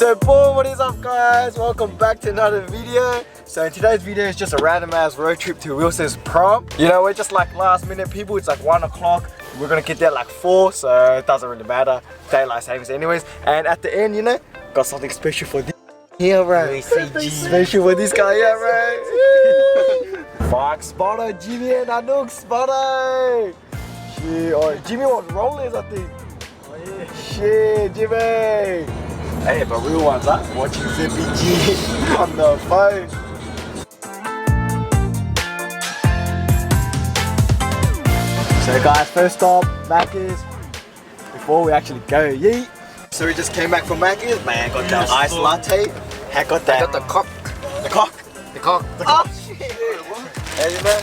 So boom, what is up guys? Welcome back to another video. So in today's video is just a random ass road trip to Wilsons Prom. You know, we're just like last minute people. It's like 1 o'clock. We're gonna get there like 4, so it doesn't really matter. Daylight savings anyways. And at the end, you know, got something special for this here, bro. Special for this guy here, bro. Fuck, Spotter, Jimmy and Anouk, Spotter. Shit, oh, Jimmy wants rollers, I think. Oh yeah. Shit, Jimmy. Hey, but real ones, huh? Watching ZPG on the phone. So guys, first stop, Macca's. Before we actually go yeet. So we just came back from Macca's. Man, got that iced latte. I got that. I got the cock. The cock. The cock. Oh shit. Hey man.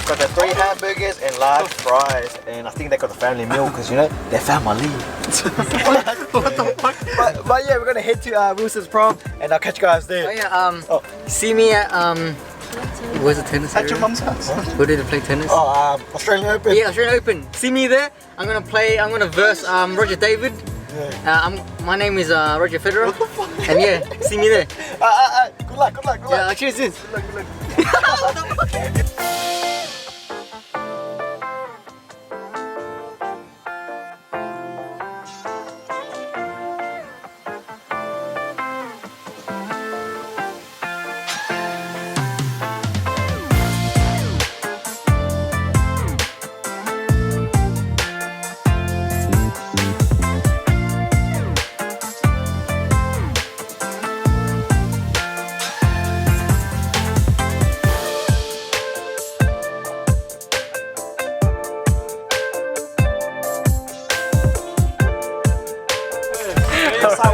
Got the 3 hamburgers and large fries. And I think they got the family meal because you know, they're family. What the fuck? But yeah, we're gonna head to Wilsons Prom and I'll catch you guys there. Oh yeah, see me at where's the tennis area? At your mum's house. Where did they play tennis? Oh, Australian Open. Yeah, Australian Open. See me there. I'm gonna verse Roger David. Yeah. My name is Roger Federer. And yeah, see me there. Good luck, good luck, good luck. Yeah, cheers, sis. Good luck, good luck.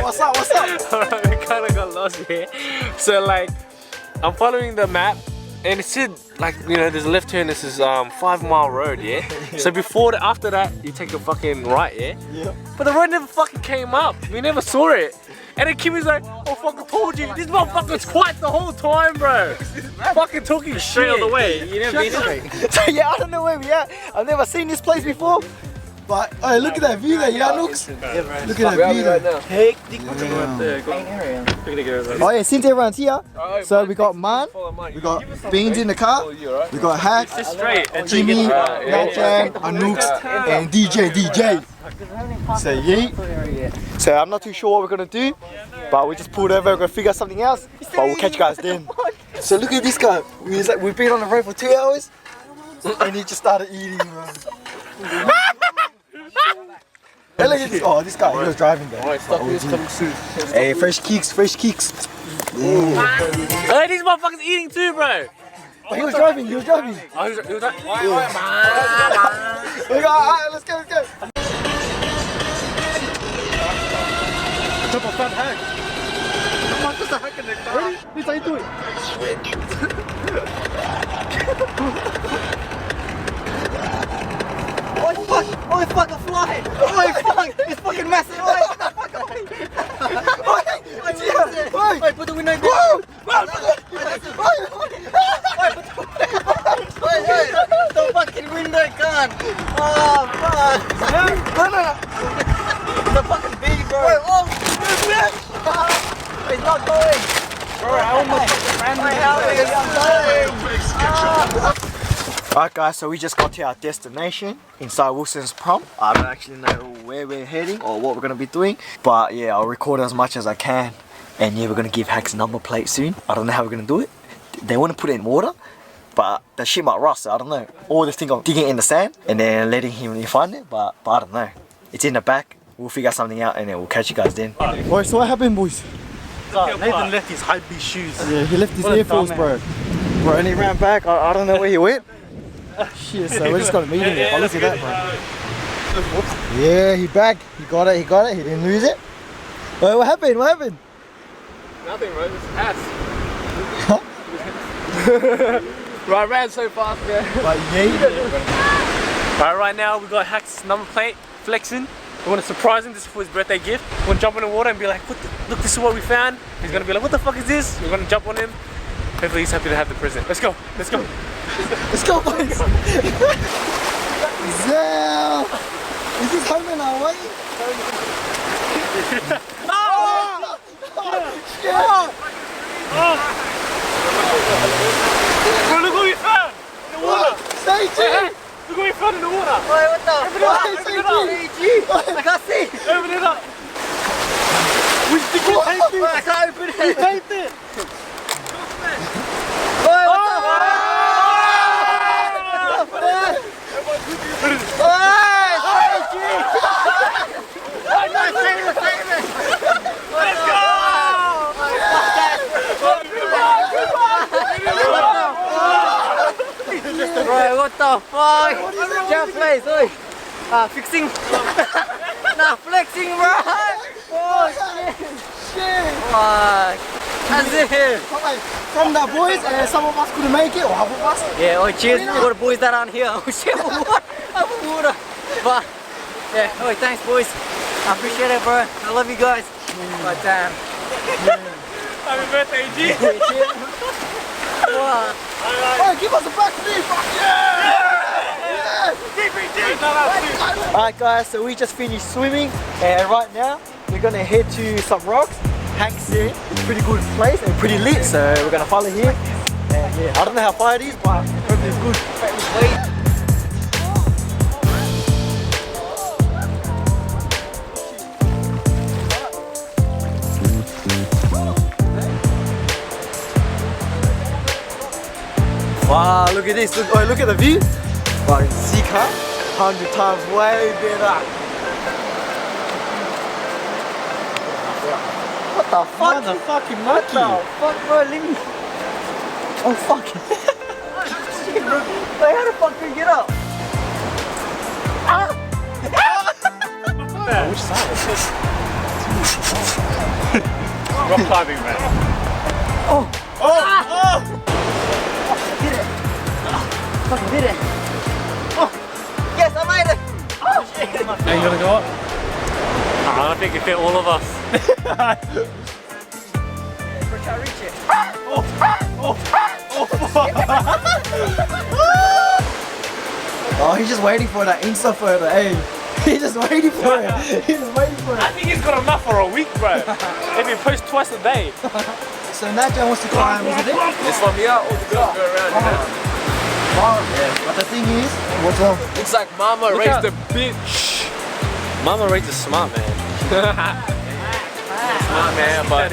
What's up? Alright, we kinda got lost here. So like, I'm following the map and it said like, you know, there's a left turn, this is 5-mile road, yeah? So after that, you take a fucking right, yeah? Yeah. But the road never fucking came up. We never saw it. And then Kimmy's like, oh fucking told you, this motherfucker's quiet the whole time, bro. Fucking talking straight Straight all the way. You never been straight. So yeah, I don't know where we at. I've never seen this place before. But hey, look at that view there, yeah, Nooks? Look at that view there. Oh yeah, since everyone's here, so we got Man, we got Beans in the car, we got Hack, Jimmy, Natchan, Anooks, and DJ. So yeet. So I'm not too sure what we're gonna do, but we just pulled over, we're gonna figure something else, but we'll catch you guys then. So look at this guy, we've been on the road for 2 hours, and he just started eating, man. Hey, look at this. Oh, this guy, he was driving there. Alright, stop this coming soon. Hey, fresh kicks. Hey, these motherfuckers eating too, bro. But he was driving. Oh, he was driving. Alright, let's go. Top of that hack. Come on, just a hack in the car. Ready? This how you do it. Oh fuck, a fly! Oh fuck, it's fucking massive! Oh fuck, Wait, put the window down! The fucking window gone! Oh fuck! No! The fucking bee, bro! It's not going! Bro, I almost ran my house! Alright guys, so we just got to our destination inside Wilsons Prom. I don't actually know where we're heading or what we're going to be doing, but yeah, I'll record as much as I can. And yeah, we're going to give Hack's number plate soon. I don't know how we're going to do it. They want to put it in water, but the shit might rust, so I don't know. Or they think of digging it in the sand and then letting him find it, but I don't know. It's in the back. We'll figure something out and then we'll catch you guys then. Boys, so what happened, boys? Nathan left his high beast shoes. Yeah, he left his Air Force, bro. And he ran back. I don't know where he went. Shit, so we just got a meeting. Oh, look at that, bro. Yeah, he back. He got it. He didn't lose it. Wait, what happened? Nothing, bro. It's ass. Right, I ran so fast, man. But yeah. Right now we got Hack's number plate, FLXIN. We want to surprise him. This is for his birthday gift. We're going to jump in the water and be like, look, this is what we found. He's going to be like, what the fuck is this? We're going to jump on him. Hopefully he's happy to have the present. Let's go. Let's go, boys. Zell. Is this home in our way? Bro, look what we found! In the water! Say G! Look what we found in the water! Wait, what the fuck? Say G! I can't see. Open it up! We stick it taped it! I can't open We it. taped it! Wait, what the fuck? Let's go! Bro, what the fuck? Jump place, oi. Fixing. Nah, flexing, bro. Oh shit. Fuck. That's it. Alright, from the boys, some of us couldn't make it, or half of us. Yeah, oh cheers. We got boys that aren't here. Oh shit, what? I'm water. But yeah, oh thanks boys. I appreciate it, bro. I love you guys. But damn. Happy birthday, G! Wow. Hey, give us a back knee, fuck yeah! Alright guys, so we just finished swimming, and right now we're gonna head to some rocks. Hank's here, it's a pretty good place and pretty lit, so we're gonna follow him. And yeah, I don't know how far it is, but hopefully it's good. Wow, look at this. Look at the view. Wow, Zika, 100 times way better. What the fuck? Motherfucking What the monkey! fuck, bro? Leave me. Oh, fuck. Shit, bro. Wait, how the fuck do you get up? Which side is this? Rock climbing, man. Oh! Fucking did it. Oh, yes, I made it. Oh shit. Are you gonna go up? I don't think it fit all of us. We're trying to reach it. Oh, he's just waiting for that Insta photo, hey. He's just waiting for it. He's just waiting for I it. think he's got enough for a week, bro. If he posts twice a day. So Naja wants to climb, isn't it? It's from here, all the girls go around, you know? Yeah. But the thing is, what's wrong? Looks like Mama Look raised out. a bitch. Mama raised a smart man. Smart man, but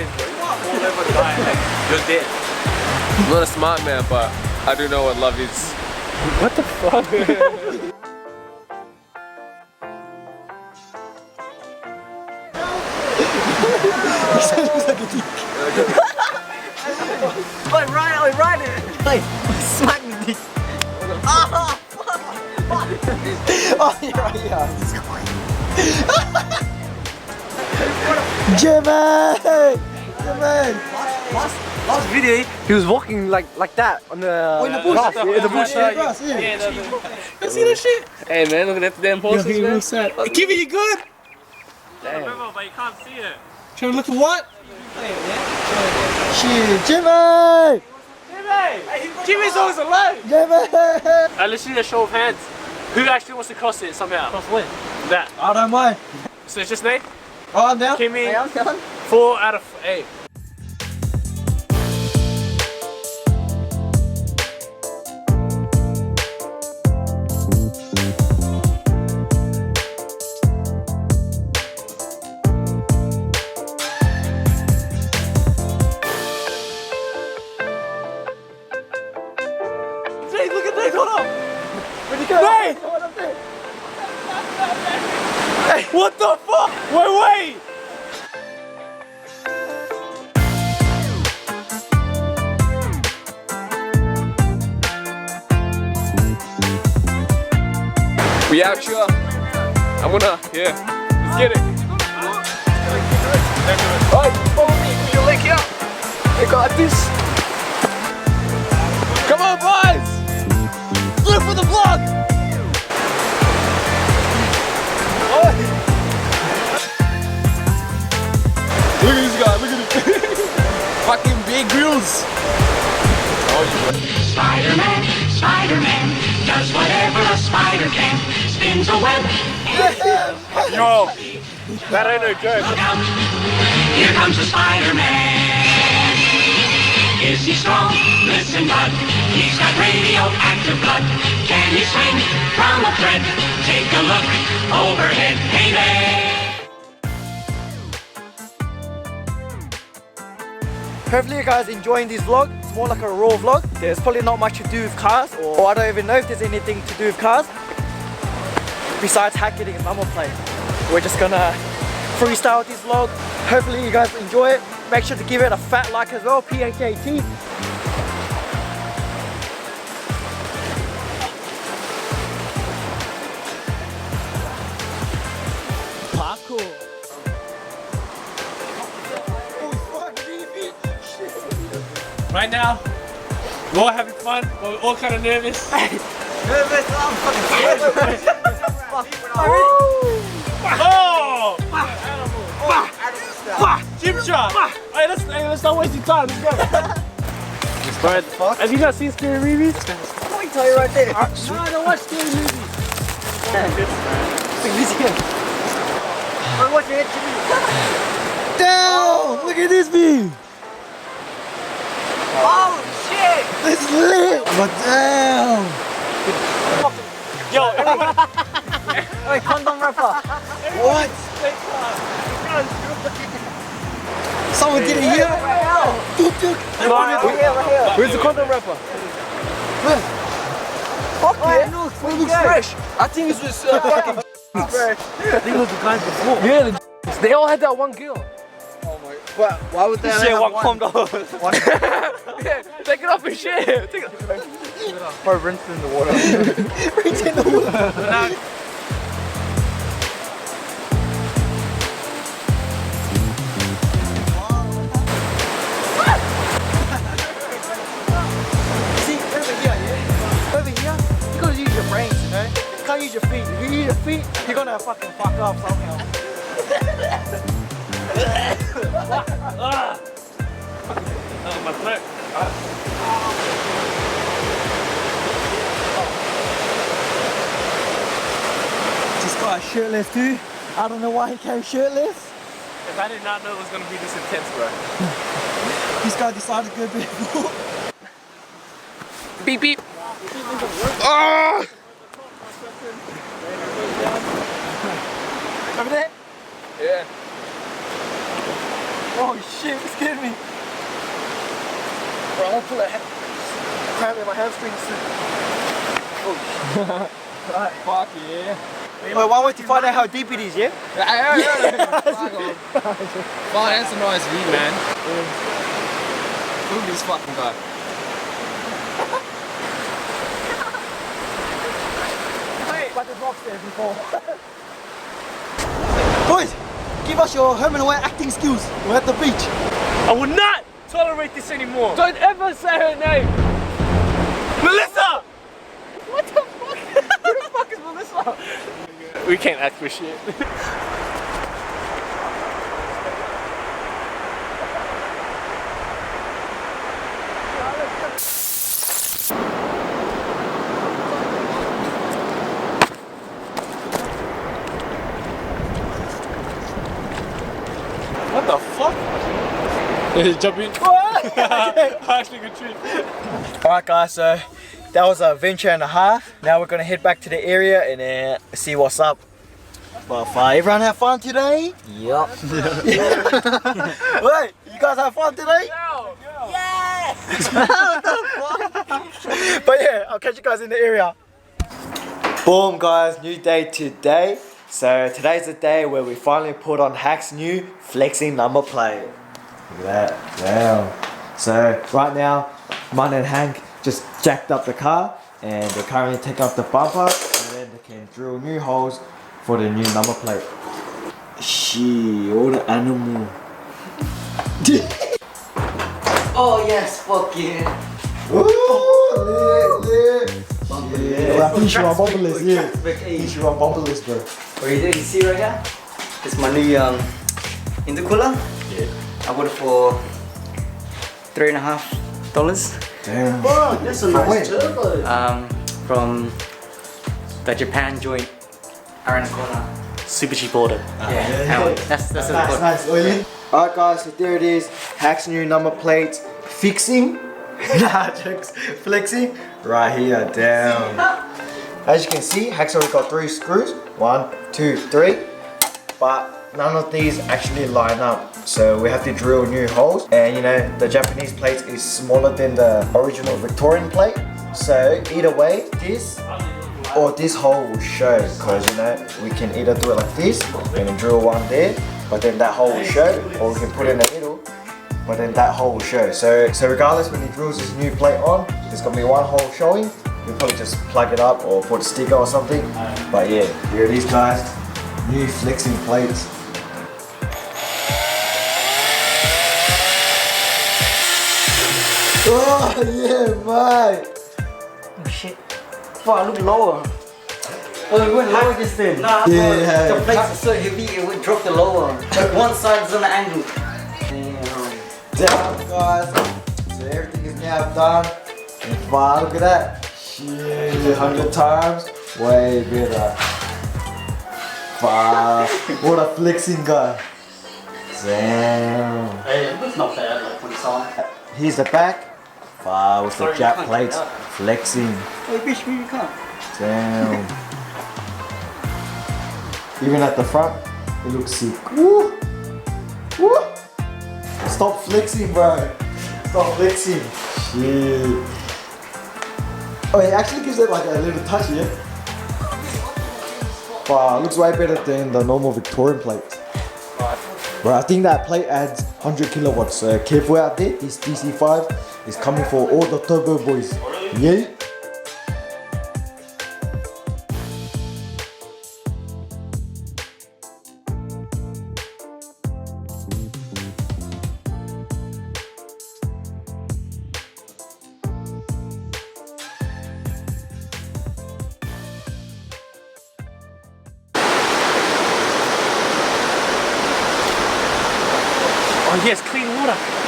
You're dead. I'm not a smart man, but I do know what love is. What the fuck? Wait, ride it. Wait, smack me dick. Oh, fuck. Oh, you're right, yeah. Jimmy! Last video, he was walking like that on the in the bush. grass, in the bush. Yeah, grass, yeah. You see that shit? Hey man, look at that damn posters, man. Hey, Kimmy, you good? Damn. But you can't see it. Trying to look for what? Shit, Jimmy! Jimmy's always alone. Jimmy! Let's see a show of hands. Who actually wants to cross it somehow? Cross when? That. I don't mind. So it's just Nate, Oh, I'm down. Kimmy, Hey, I'm done. 4 out of 8. Jay, look at Nate, hold on. Where'd you go? Nate! What up there? What the fuck? Wait! We out here. I'm gonna, yeah. Let's get it. Alright, follow me. Put your leg here. I got this. Come on, boys. Look for the vlog. Look at this guy. Look at this. Fucking big grills. Spider-Man does whatever a spider can. Spins a web. Yo, That ain't no joke. Look out, here comes the Spider-Man. Is he strong? Listen, bud, he's got radioactive blood. Can he swing from a thread? Take a look overhead. Hey there! Hopefully you guys enjoying this vlog. It's more like a raw vlog. There's probably not much to do with cars, or I don't even know if there's anything to do with cars besides hacking and number plate. We're just gonna freestyle this vlog. Hopefully you guys enjoy it. Make sure to give it a fat like as well, PHAT. Parkour. Right now, we're all having fun, but we're all kind of nervous. Nervous, I'm fucking scared. Oh! Gym shot! Hey, let's not waste your time. Let's go. Have you not seen scary movies? I can tell you right there. No, I don't watch scary movies. I watch your head, Jimmy. Damn! Look at this view! Oh shit! This is lit! But damn! Yo, everyone. Wait, condom rapper. What? Someone did it here? Tuk tuk! Right here. Where's the condom wrapper? Where? Fuck Oh, yeah! it looks It looks fresh! I think it was fucking fresh. These are the guys before. Yeah, they all had that one girl. But why would they Share have one condom. Yeah, take it off and share. Take it. Or rinse in the water. Rinse in the water. See, over here, yeah? Over here, you gotta use your brains, you know? You can't use your feet. If you use your feet, you're gonna fucking fuck up somehow. My throat. This guy's shirtless too. I don't know why he came shirtless. If I did not know it was gonna be this intense, bro. This guy decided to go big. Beep beep. Ah! Over there? Yeah. Oh shit, it scared me. Bro, I want to pull a cramp in my hamstrings. Oh shit. Right. Fuck yeah. Wait, why wait to find out how deep it is, yeah? Wow, that's a nice view, man. Look at this fucking guy. But the rocks there before. Boys, give us your home and away acting skills. We're at the beach. I will not tolerate this anymore. Don't ever say her name. Melissa! What the fuck? Who the fuck is Melissa? We can't act for shit. What the fuck? Jump in. Actually good trick. Alright guys, so that was an adventure and a half. Now we're gonna head back to the area and see what's up. But everyone have fun today? Yup. Wait, you guys have fun today? Yes! But yeah, I'll catch you guys in the area. Boom guys, new day today. So today's the day where we finally put on Hack's new FLXIN number plate. Look at that, wow. So right now, Mun and Hank just jacked up the car and they're currently taking off the bumper and then they can drill new holes for the new number plate. Shit, all the animal. Oh yes, fuck yeah. Ooh, lit. Yeah, I think you should run bumper list, yeah. Hey. You should run bumper list, bro. Oh, you see right here? It's my new intercooler. Yeah. I bought it for $3.50. Damn. Bro, that's a nice turbo. From the Japan joint around the corner. super cheap order. Yeah, that's Nice, important. nice. Oiling. Alright guys, so there it is. Hack's new number plates. Fixing. Nah, jokes. Flexing. Right here, down. As you can see, Hack's already got 3 screws. 1, 2, 3. But none of these actually line up. So we have to drill new holes. And you know, the Japanese plate is smaller than the original Victorian plate. So either way, this or this hole will show, because you know, we can either do it like this and then drill one there, but then that hole will show, or we can put it in the middle, but then that hole will show. So regardless, when he drills this new plate on, there's gonna be one hole showing. We'll probably just plug it up or put a sticker or something. But yeah, here it is guys, new FLXIN plates. Oh yeah, mate. Oh shit. Fuck, look lower. Oh, we went lower just then. Nah, Yeah. the plates are so heavy, it would drop the lower. Like one side is on the angle. Damn. Down guys. So everything is now done. And wow, look at that. Shit, 100 times. Way better. Wow, what a FLXIN guy. Damn. Hey, it's not bad, like when it's on. Here's the back. Wow, with the Sorry, you Jap can't plates. get up. FLXIN. Hey, bitch, you can't. Damn. Even at the front, it looks sick. Woo! Woo! Stop flexing, bro. Stop flexing. Shit. Oh, it actually gives it like a little touch, yeah? Wow, looks way better than the normal Victorian plate. Bro, I think that plate adds 100 kilowatts. So careful out there, this DC5 is coming for all the turbo boys. Yeah? Oh yes, clean water.